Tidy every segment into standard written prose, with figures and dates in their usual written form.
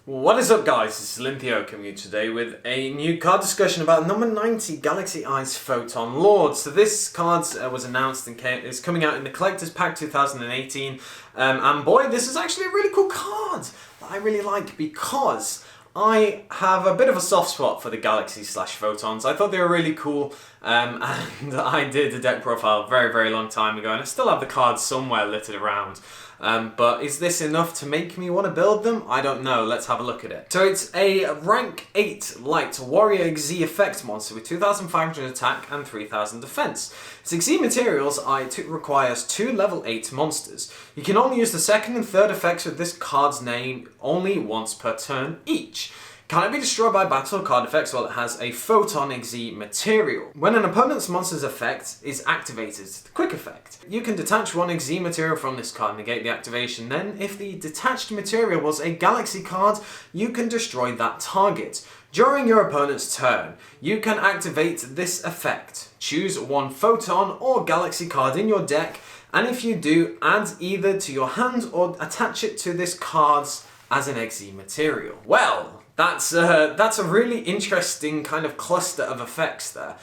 What is up, guys? This is AlintheaYoh coming here today with a new card discussion about number 90 Galaxy Eyes Photon Lord. So this card was announced and is coming out in the Collector's Pack 2018, and boy, this is actually a really cool card that I really like because I have a bit of a soft spot for the Galaxy/Photons. I thought they were really cool, and I did a deck profile a very, very long time ago, and I still have the cards somewhere littered around. But is this enough to make me want to build them? I don't know. Let's have a look at it. So it's a rank 8 light warrior Xyz effect monster with 2,500 attack and 3,000 defense. Its Xyz materials requires 2 level 8 monsters. You can only use the second and third effects with this card's name only once per turn each. Cannot be destroyed by battle or card effects while it has a Photon Xyz material. When an opponent's monster's effect is activated, the quick effect, you can detach one Xyz material from this card and negate the activation. Then, if the detached material was a Galaxy card, you can destroy that target. During your opponent's turn, you can activate this effect. Choose one Photon or Galaxy card in your deck, and if you do, add either to your hand or attach it to this card as an Xyz material. Well, that's a really interesting kind of cluster of effects there.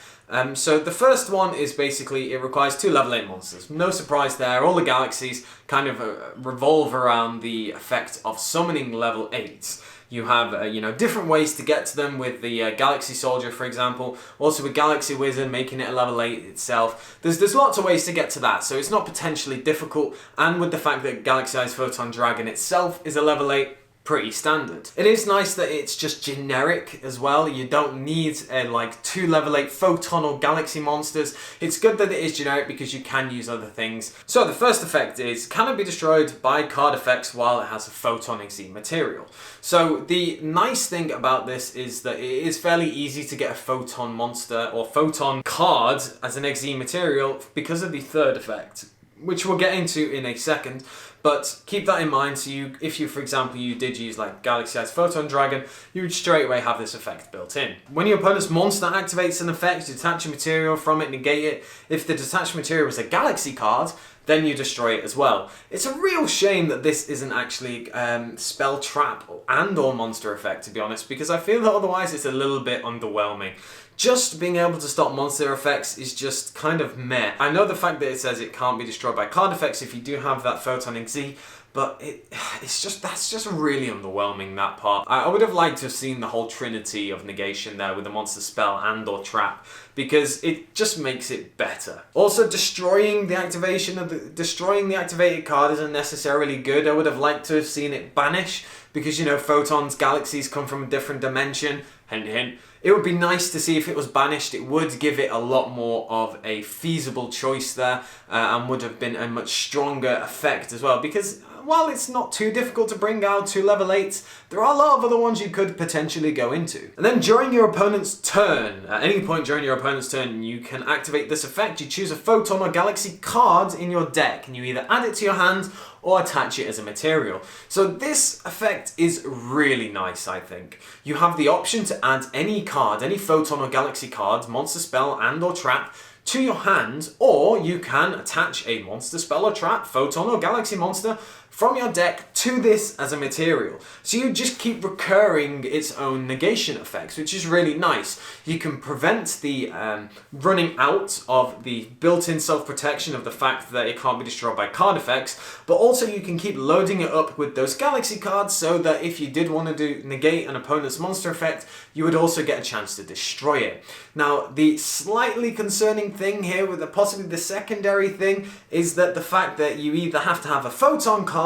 So the first one is basically it requires 2 level 8 monsters. No surprise there. All the galaxies kind of revolve around the effect of summoning level 8s. You have different ways to get to them with the Galaxy Soldier, for example. Also with Galaxy Wizard, making it a level 8 itself. There's lots of ways to get to that, so it's not potentially difficult. And with the fact that Galaxy Eyes Photon Dragon itself is a level 8, pretty standard. It is nice that it's just generic as well. You don't need like 2 level 8 Photon or Galaxy monsters. It's good that it is generic because you can use other things. So the first effect is, cannot be destroyed by card effects while it has a Photon Xyz material. So the nice thing about this is that it is fairly easy to get a Photon monster or Photon card as an Xyz material because of the third effect, which we'll get into in a second. But keep that in mind, so if you, for example, you did use like Galaxy Eyes Photon Dragon, you would straight away have this effect built in. When your opponent's monster activates an effect, you detach a material from it, negate it. If the detached material is a Galaxy card, then you destroy it as well. It's a real shame that this isn't actually spell trap and or monster effect, to be honest, because I feel that otherwise it's a little bit underwhelming. Just being able to stop monster effects is just kind of meh. I know the fact that it says it can't be destroyed by card effects if you do have that Photon Xyz, but that's just really underwhelming, that part. I would have liked to have seen the whole trinity of negation there with the monster spell and or trap, because it just makes it better. Also, destroying the activated card isn't necessarily good. I would have liked to have seen it banish, because Photons, galaxies come from a different dimension. Hint, hint. It would be nice to see if it was banished. It would give it a lot more of a feasible choice there, and would have been a much stronger effect as well, because while it's not too difficult to bring out 2 level 8s, there are a lot of other ones you could potentially go into. And then during your opponent's turn, at any point during your opponent's turn, you can activate this effect. You choose a Photon or Galaxy card in your deck, and you either add it to your hand or attach it as a material. So this effect is really nice, I think. You have the option to add any card, any Photon or Galaxy card, monster spell and or trap, to your hand, or you can attach a monster spell or trap, Photon or Galaxy monster from your deck to this as a material. So you just keep recurring its own negation effects, which is really nice. You can prevent the running out of the built-in self-protection of the fact that it can't be destroyed by card effects, but also you can keep loading it up with those Galaxy cards so that if you did want to negate an opponent's monster effect, you would also get a chance to destroy it. Now, the slightly concerning thing here, with possibly the secondary thing, is that the fact that you either have to have a Photon card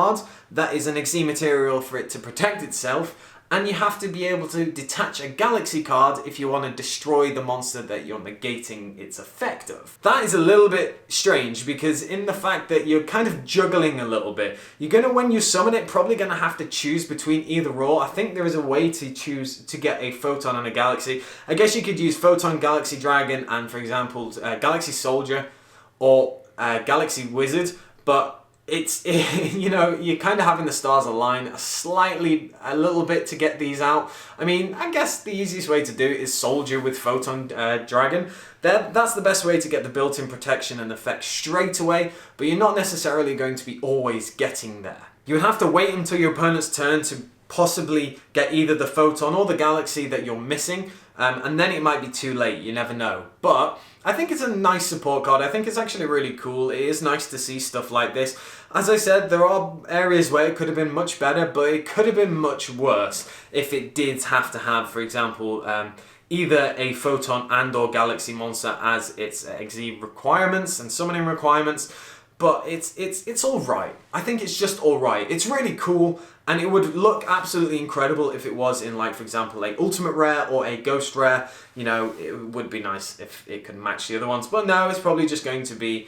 that is an Xyz material for it to protect itself, and you have to be able to detach a Galaxy card if you want to destroy the monster that you're negating its effect of. That is a little bit strange, because in the fact that you're kind of juggling a little bit. You're going to, when you summon it, probably going to have to choose between either or. I think there is a way to choose to get a Photon and a Galaxy. I guess you could use Photon Galaxy Dragon and, for example, Galaxy Soldier or Galaxy Wizard, but it's, you know, you're kind of having the stars align a little bit to get these out. I mean, I guess the easiest way to do it is soldier with Photon Dragon. That's the best way to get the built-in protection and effect straight away, but you're not necessarily going to be always getting there. You would have to wait until your opponent's turn to possibly get either the Photon or the Galaxy that you're missing, and then it might be too late, you never know. But I think it's a nice support card. I think it's actually really cool. It is nice to see stuff like this. As I said, there are areas where it could have been much better, but it could have been much worse if it did have to have, for example, either a Photon and or Galaxy monster as its XZ requirements and summoning requirements. But it's all right. I think it's just all right. It's really cool, and it would look absolutely incredible if it was in, like, for example, a Ultimate Rare or a Ghost Rare. You know, it would be nice if it could match the other ones. But no, it's probably just going to be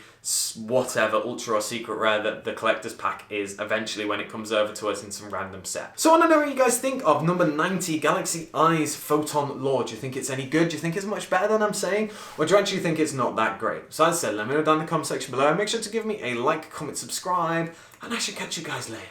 whatever Ultra or Secret Rare that the Collector's Pack is eventually when it comes over to us in some random set. So I want to know what you guys think of number 90 Galaxy Eyes Photon Lord. Do you think it's any good? Do you think it's much better than I'm saying? Or do you actually think it's not that great? So as I said, let me know down in the comment section below. Make sure to give me a like, comment, subscribe, and I should catch you guys later.